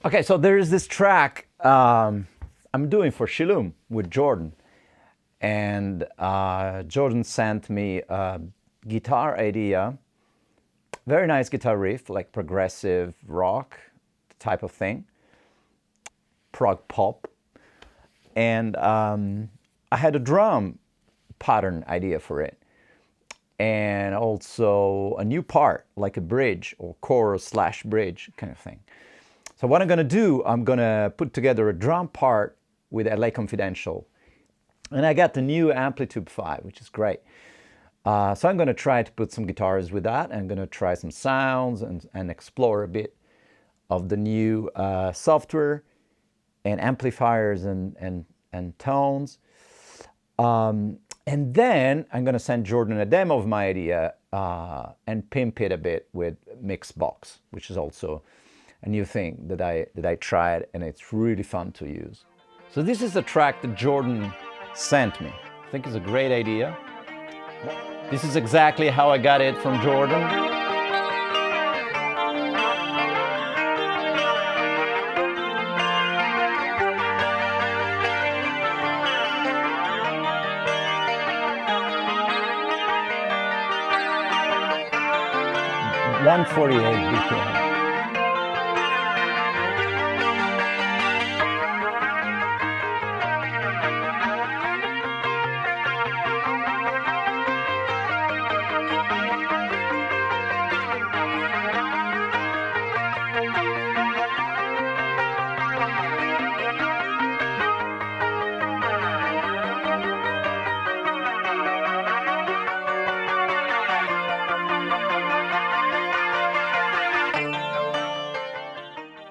Okay, so there is this track I'm doing for SheLoom with Jordon. And Jordon sent me a guitar idea, very nice guitar riff, like progressive rock type of thing, prog pop. And I had a drum pattern idea for it. And also a new part, like a bridge or chorus / bridge kind of thing. So what I'm gonna do, I'm gonna put together a drum part with LA Confidential. And I got the new Amplitube 5, which is great. So I'm gonna try to put some guitars with that. I'm gonna try some sounds and explore a bit of the new software and amplifiers and tones. And then I'm gonna send Jordon a demo of my idea and pimp it a bit with Mixbox, which is also a new thing that I tried, and it's really fun to use. So this is the track that Jordon sent me. I think it's a great idea. This is exactly how I got it from Jordon. .148 BPM.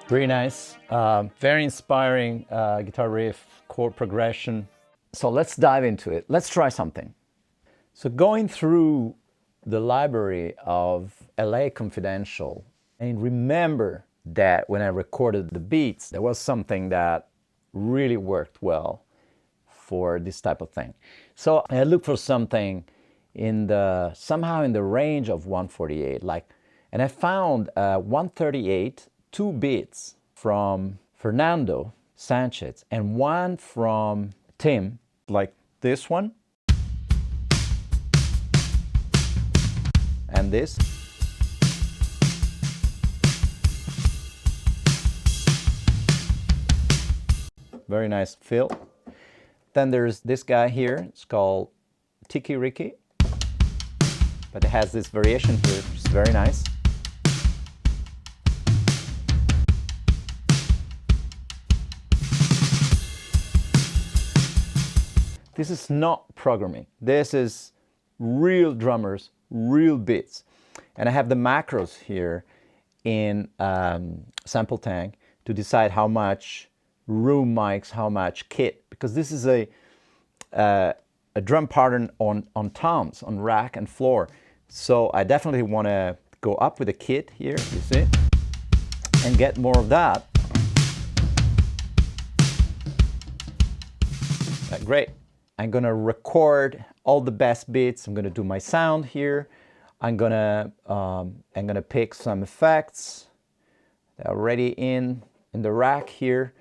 Very nice, very inspiring guitar riff, chord progression. So let's dive into it. Let's try something. So going through the library of LA Confidential, and remember that when I recorded the beats, there was something that really worked well for this type of thing. So I looked for something somehow in the range of 148, and I found 138. 2 beats from Fernando Sanchez and 1 from Tim, like this one and this. Very nice fill. Then there's this guy here, it's called Tiki Ricky, but it has this variation here, which is very nice. This is not programming. This is real drummers, real beats. And I have the macros here in Sample Tank to decide how much room mics, how much kit, because this is a drum pattern on toms, on rack and floor. So I definitely want to go up with a kit here, you see, and get more of that. Great. I'm gonna record all the best beats. I'm gonna do my sound here. I'm gonna pick some effects that are already in the rack here.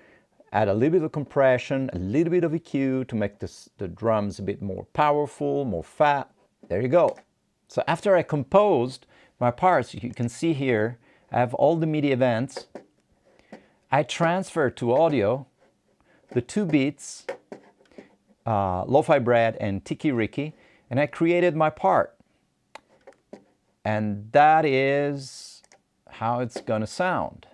Add a little bit of compression, a little bit of EQ to make the drums a bit more powerful, more fat. There you go. So after I composed my parts, you can see here, I have all the MIDI events. I transfer to audio the 2 beats, Lo-Fi Bread and Tiki Ricky, and I created my part. And that is how it's gonna sound.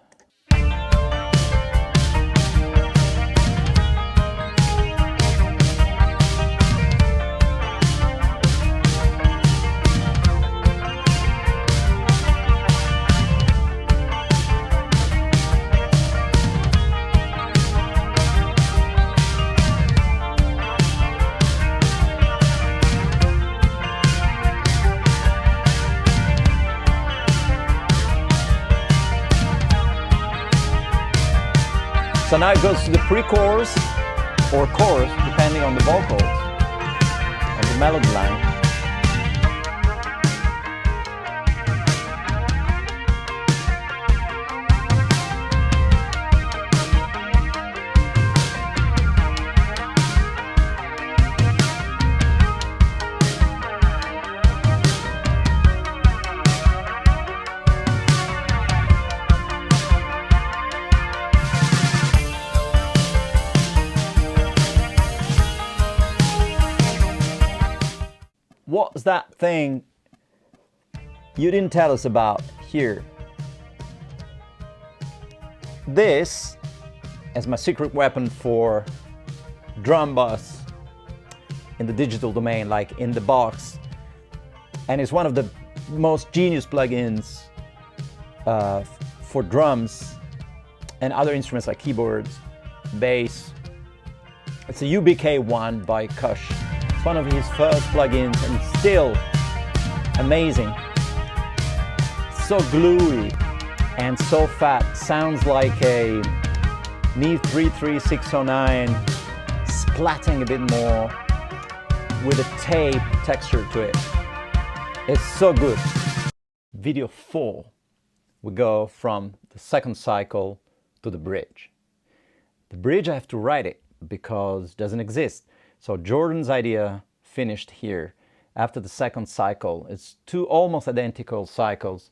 So now it goes to the pre-chorus or chorus, depending on the vocals and the melody line. what's that thing you didn't tell us about here? This is my secret weapon for drum bus in the digital domain, like in the box, and it's one of the most genius plugins for drums and other instruments like keyboards, bass. It's a UBK1 by Kush. It's one of his first plugins and it's still amazing. So gluey and so fat. Sounds like a Neve 33609 splatting a bit more with a tape texture to it. It's so good. Video 4, we go from the second cycle to the bridge. The bridge, I have to write it because it doesn't exist. So Jordon's idea finished here. After the second cycle, it's two almost identical cycles.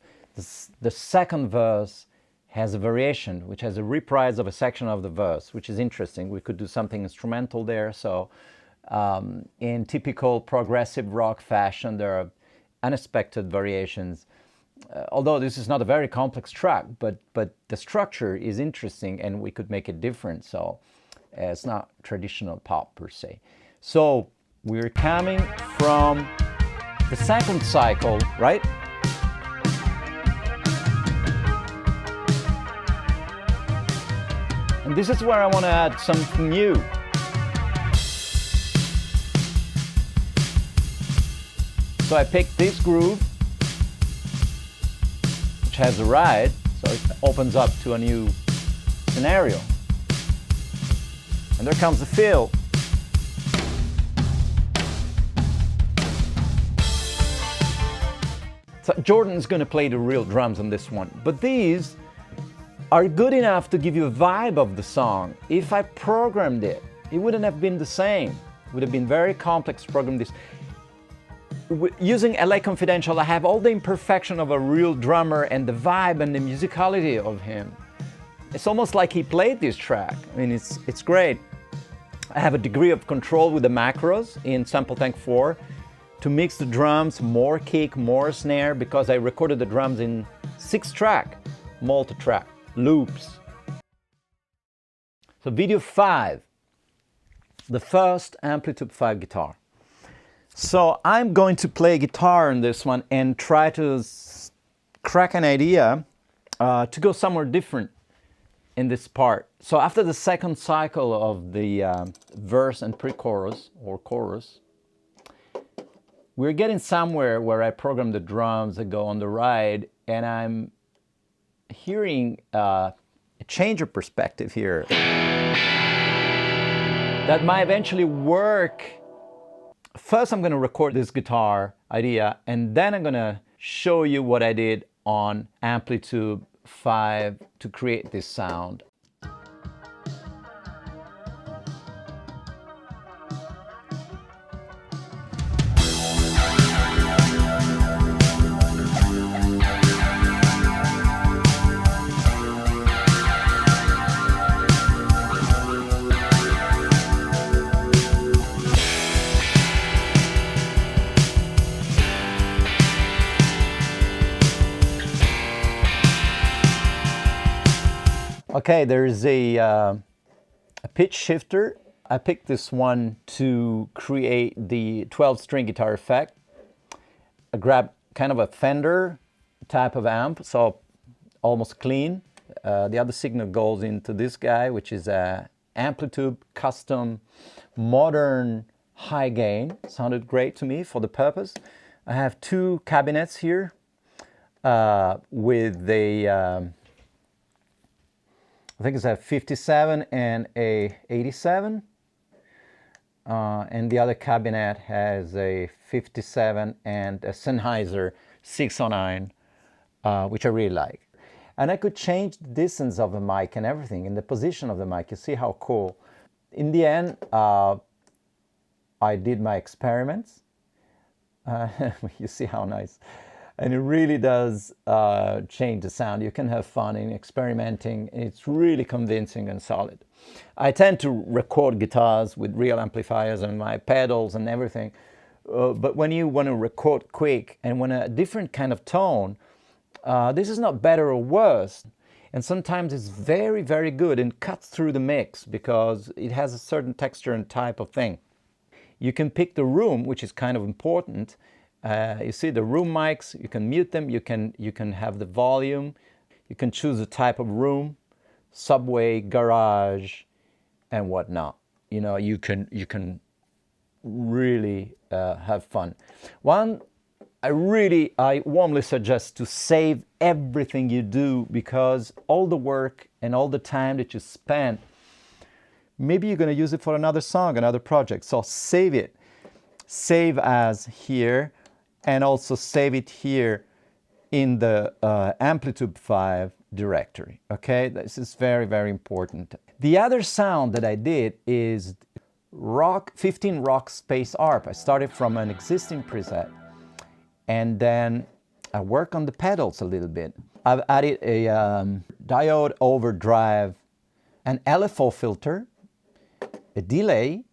The second verse has a variation, which has a reprise of a section of the verse, which is interesting. We could do something instrumental there. So in typical progressive rock fashion, there are unexpected variations. Although this is not a very complex track, but the structure is interesting and we could make it different. So it's not traditional pop per se. So we're coming from the second cycle, right? And this is where I want to add something new. So I picked this groove, which has a ride, so it opens up to a new scenario. And there comes the fill. So Jordon is going to play the real drums on this one, but these are good enough to give you a vibe of the song. If I programmed it, it wouldn't have been the same. It would have been very complex to program this. Using LA Confidential, I have all the imperfection of a real drummer and the vibe and the musicality of him. It's almost like he played this track. I mean, it's great. I have a degree of control with the macros in Sample Tank 4 to mix the drums, more kick, more snare, because I recorded the drums in 6-track, multi-track, loops. So video 5, the first Amplitube 5 guitar. So I'm going to play guitar on this one and try to crack an idea to go somewhere different in this part. So after the second cycle of the verse and pre-chorus or chorus, we're getting somewhere where I program the drums that go on the ride, and I'm hearing a change of perspective here that might eventually work. First, I'm going to record this guitar idea, and then I'm going to show you what I did on Amplitube 5 to create this sound. Okay, there is a pitch shifter. I picked this one to create the 12-string guitar effect. I grabbed kind of a Fender type of amp, so almost clean. The other signal goes into this guy, which is a Amplitube custom modern high gain. Sounded great to me for the purpose. I have 2 cabinets here with a I think it's a 57 and a 87. And the other cabinet has a 57 and a Sennheiser 609, which I really like. And I could change the distance of the mic and everything, and the position of the mic. You see how cool. In the end, I did my experiments. You see how nice. And it really does change the sound. You can have fun in experimenting. It's really convincing and solid. I tend to record guitars with real amplifiers and my pedals and everything. but when you want to record quick and want a different kind of tone, this is not better or worse. And sometimes it's very, very good and cuts through the mix because it has a certain texture and type of thing. You can pick the room, which is kind of important. You see the room mics, you can mute them, you can have the volume, you can choose the type of room, subway, garage, and whatnot. You know, you can really have fun. One, I warmly suggest to save everything you do, because all the work and all the time that you spend, maybe you're going to use it for another song, another project. So save it. Save as here, and also save it here in the Amplitube 5 directory. Okay, this is very, very important. The other sound that I did is 15 rock space ARP. I started from an existing preset, and then I work on the pedals a little bit. I've added a diode overdrive, an LFO filter, a delay,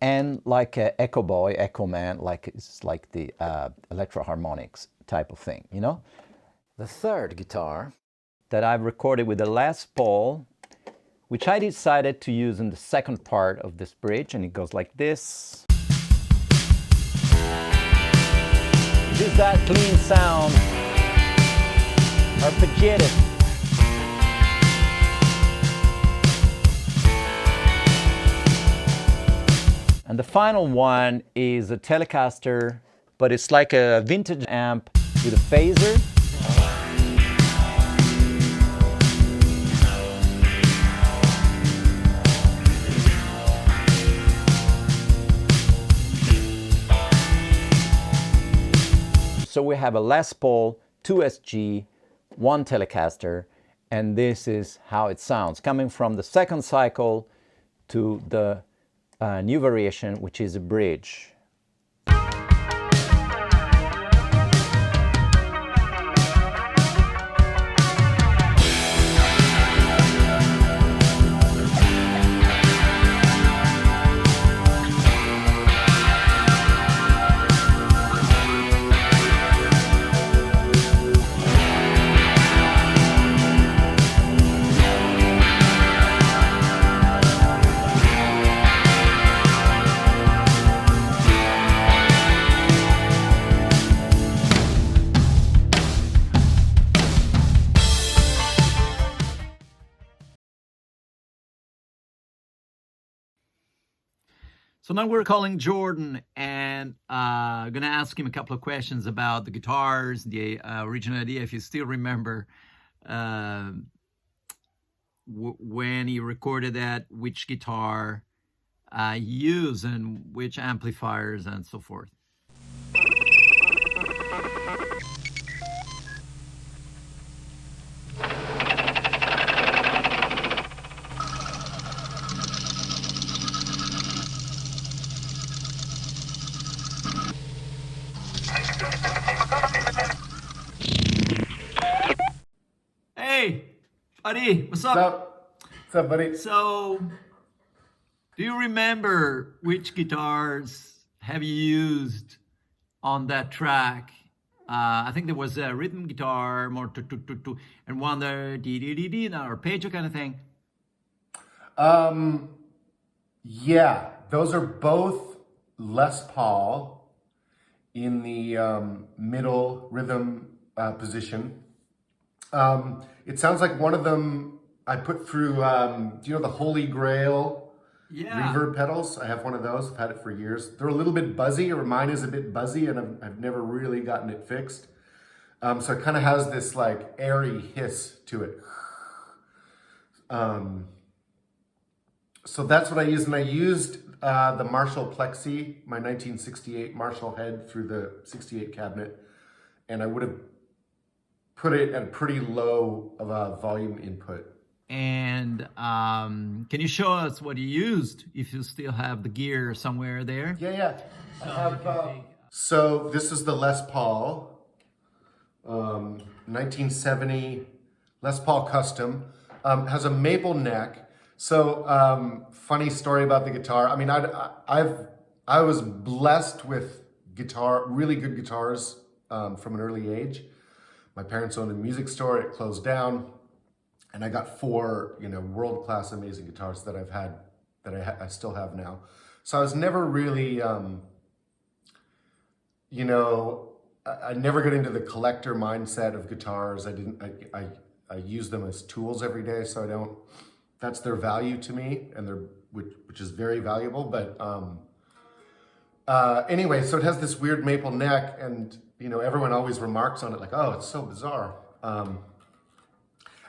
and like a Echo Boy, Echo Man, like it's like the electro harmonics type of thing, you know? The third guitar that I've recorded with the Les Paul, which I decided to use in the second part of this bridge, and it goes like this. It is that clean sound, arpeggiated. And the final one is a Telecaster, but it's like a vintage amp with a phaser. So we have a Les Paul, 2 SG, 1 Telecaster, and this is how it sounds, coming from the second cycle to the new variation, which is a bridge. So now we're calling Jordon, and I'm gonna ask him a couple of questions about the guitars, the original idea, if you still remember when he recorded that, which guitar he used and which amplifiers and so forth. Hey, buddy, what's up? What's up, buddy? So, do you remember which guitars have you used on that track? I think there was a rhythm guitar, more and one there, an arpeggio kind of thing. Yeah, those are both Les Paul in the middle rhythm position. It sounds like one of them I put through, do you know the Holy Grail reverb pedals? I have one of those. I've had it for years. They're a little bit buzzy, or mine is a bit buzzy, and I've never really gotten it fixed. So it kind of has this like airy hiss to it. So that's what I used, and I used the Marshall Plexi, my 1968 Marshall head through the 68 cabinet, and I would have put it at a pretty low of a volume input. And can you show us what you used, if you still have the gear somewhere there? Yeah. I have, so this is the Les Paul, 1970 Les Paul Custom. Has a maple neck. So funny story about the guitar. I mean, I've I was blessed with really good guitars from an early age. My parents owned a music store, it closed down, and I got 4, world-class amazing guitars that I've had, that I still have now. So I was never really, I never got into the collector mindset of guitars. I use them as tools every day, so that's their value to me, and which is very valuable. But anyway, so it has this weird maple neck, and everyone always remarks on it like, oh, it's so bizarre. And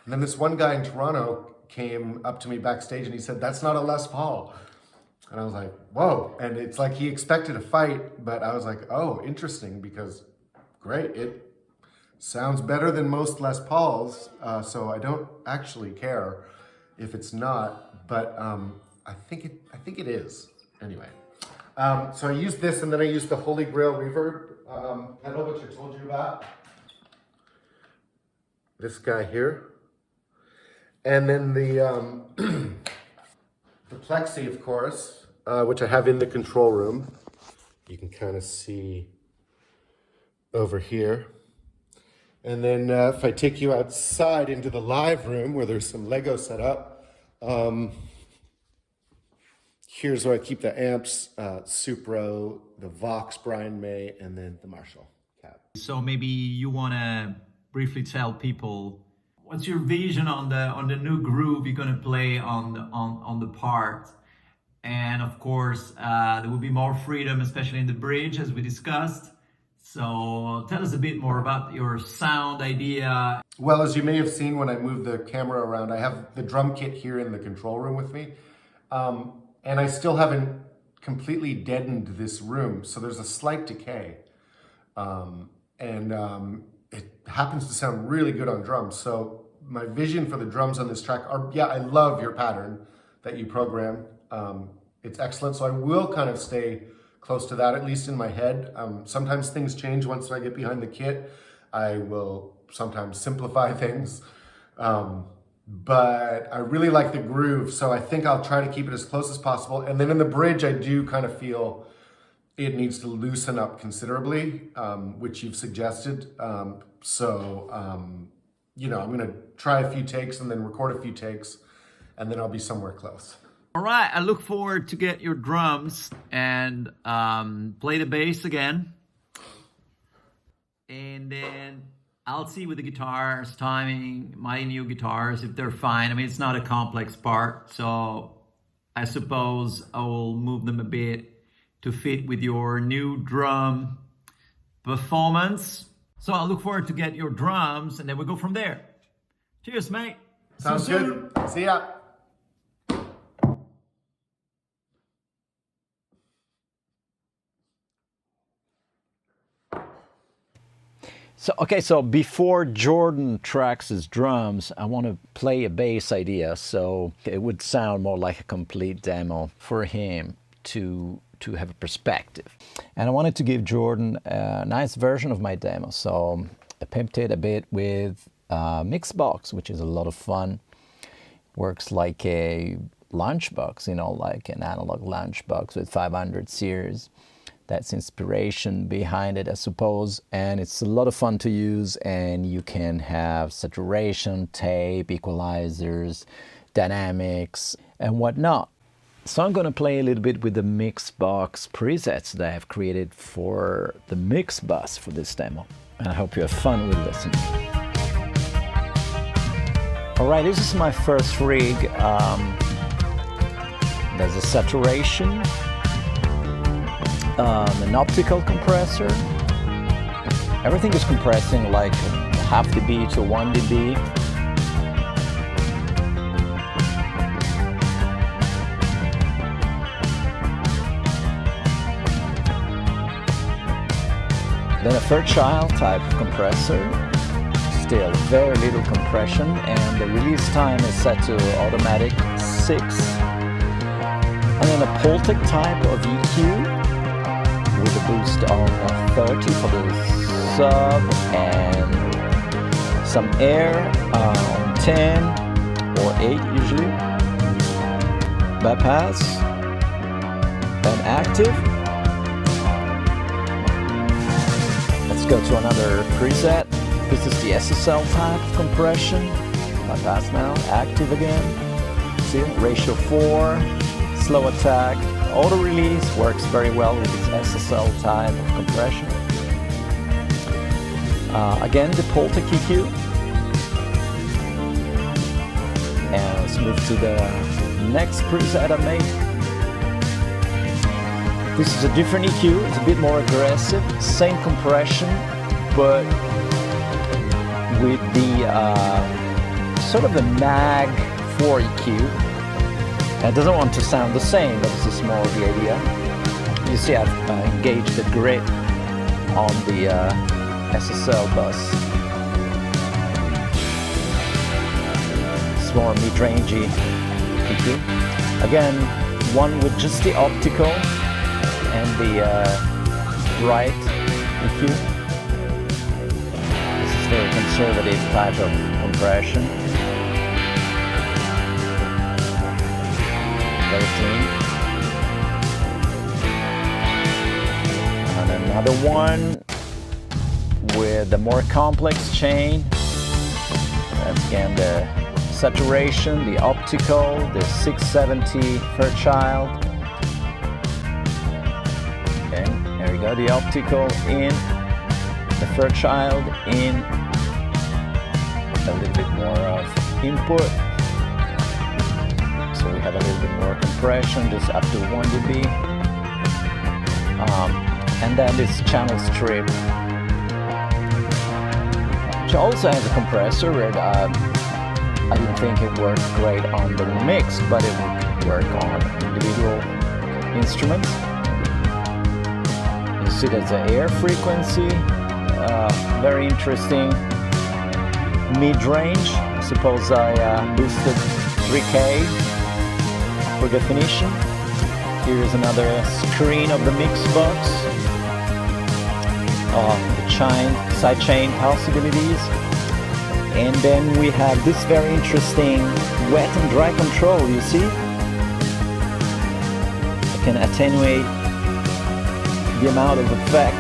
then this one guy in Toronto came up to me backstage and he said, that's not a Les Paul. And I was like, whoa. And it's like he expected a fight, but I was like, oh, interesting, because great, it sounds better than most Les Pauls, so I don't actually care if it's not, but I think it is. Anyway, so I used this, and then I used the Holy Grail reverb pedal, which I told you about. This guy here. And then the Plexi, of course, which I have in the control room. You can kind of see over here. And then if I take you outside into the live room where there's some Lego set up, here's where I keep the amps, Supro, the Vox Brian May, and then the Marshall cab. So maybe you want to briefly tell people what's your vision on the new groove you're going to play on the part. And of course, there will be more freedom, especially in the bridge, as we discussed. So tell us a bit more about your sound idea. Well, as you may have seen when I moved the camera around, I have the drum kit here in the control room with me. And I still haven't completely deadened this room, so there's a slight decay. It happens to sound really good on drums. So my vision for the drums on this track are, I love your pattern that you programmed. It's excellent, so I will kind of stay close to that, at least in my head. Sometimes things change once I get behind the kit. I will sometimes simplify things. But I really like the groove, so I think I'll try to keep it as close as possible. And then in the bridge, I do kind of feel it needs to loosen up considerably, which you've suggested. I'm gonna try a few takes and then record a few takes, and then I'll be somewhere close. All right, I look forward to get your drums and play the bass again. And then I'll see with the guitars, timing, my new guitars, if they're fine. I mean, it's not a complex part, so I suppose I will move them a bit to fit with your new drum performance. So I look forward to get your drums, and then we'll go from there. Cheers, mate. Sounds good. See ya. So before Jordon tracks his drums, I want to play a bass idea, so it would sound more like a complete demo for him to have a perspective. And I wanted to give Jordon a nice version of my demo, so I pimped it a bit with Mixbox, which is a lot of fun. Works like a lunchbox, like an analog lunchbox with 500 series. That's inspiration behind it, I suppose, and it's a lot of fun to use, and you can have saturation, tape, equalizers, dynamics, and whatnot. So I'm gonna play a little bit with the Mixbox presets that I have created for the Mixbus for this demo, and I hope you have fun with listening. All right, this is my first rig. There's a saturation, an optical compressor. Everything is compressing like half dB to 1 dB. Then a Fairchild type compressor, still very little compression, and the release time is set to automatic 6. And then a Pultec type of EQ with a boost on 30 for the sub, and some air on 10 or 8 usually. Bypass, and active. go to another preset. This is the SSL type of compression. Bypass now, active again. See, ratio 4, slow attack. Auto release works very well with this SSL type of compression. Again, the Polta EQ. And let's move to the next preset I made. This is a different EQ, it's a bit more aggressive, same compression, but with the sort of a nag 4 EQ. And it doesn't want to sound the same, but this is more the idea. You see I've engaged the grid on the SSL bus. It's more mid-rangey EQ. Again, one with just the optical and the right EQ. This is very conservative type of compression. Very clean. And another one with the more complex chain. That's again the saturation, the optical, the 670 Fairchild. Okay, there we go, the optical in, the Fairchild in, a little bit more of input. So we have a little bit more compression, just up to 1 dB. And then this channel strip, which also has a compressor. I didn't think it worked great on the mix, but it would work on individual instruments. You see there's an air frequency, very interesting. Mid-range, I suppose I boosted 3K for definition. Here is another screen of the Mixbox. The sidechain possibilities. And then we have this very interesting wet and dry control, you see? I can attenuate the amount of effect.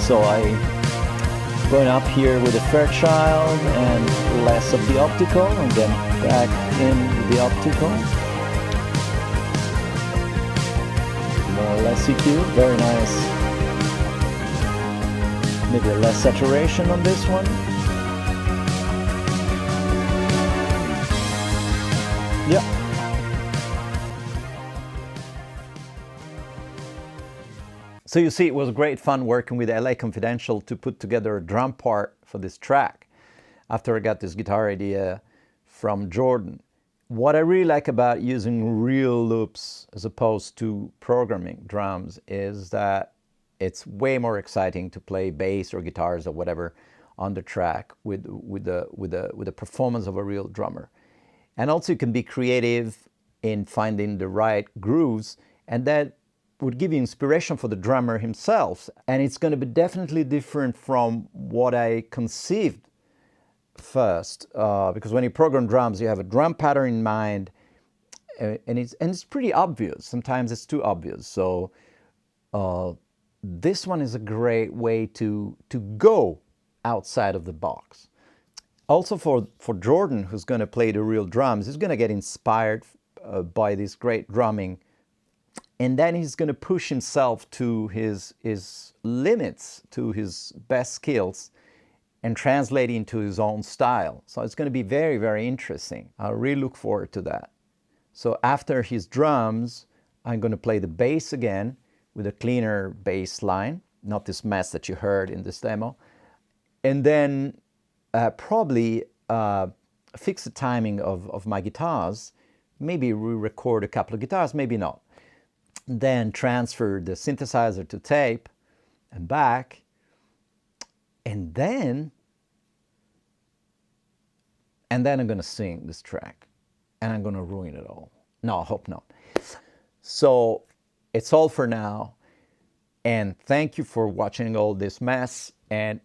So I'm going up here with the Fairchild and less of the optical, and then back in with the optical. More or less EQ, very nice. Maybe less saturation on this one. Yeah. So you see, it was great fun working with LA Confidential to put together a drum part for this track after I got this guitar idea from Jordon. What I really like about using real loops as opposed to programming drums is that it's way more exciting to play bass or guitars or whatever on the track with the performance of a real drummer. And also you can be creative in finding the right grooves, and that would give you inspiration for the drummer himself. And it's going to be definitely different from what I conceived first, because when you program drums, you have a drum pattern in mind, and it's pretty obvious. Sometimes it's too obvious. So this one is a great way to go outside of the box. Also for Jordon, who's going to play the real drums, he's going to get inspired by this great drumming, and then he's going to push himself to his limits, to his best skills, and translate into his own style. So it's going to be very, very interesting. I really look forward to that. So after his drums, I'm going to play the bass again with a cleaner bass line, not this mess that you heard in this demo. And then probably fix the timing of my guitars. Maybe re-record a couple of guitars, maybe not. Then transfer the synthesizer to tape and back. And then I'm going to sing this track. And I'm going to ruin it all. No, I hope not. So it's all for now. And thank you for watching all this mess. And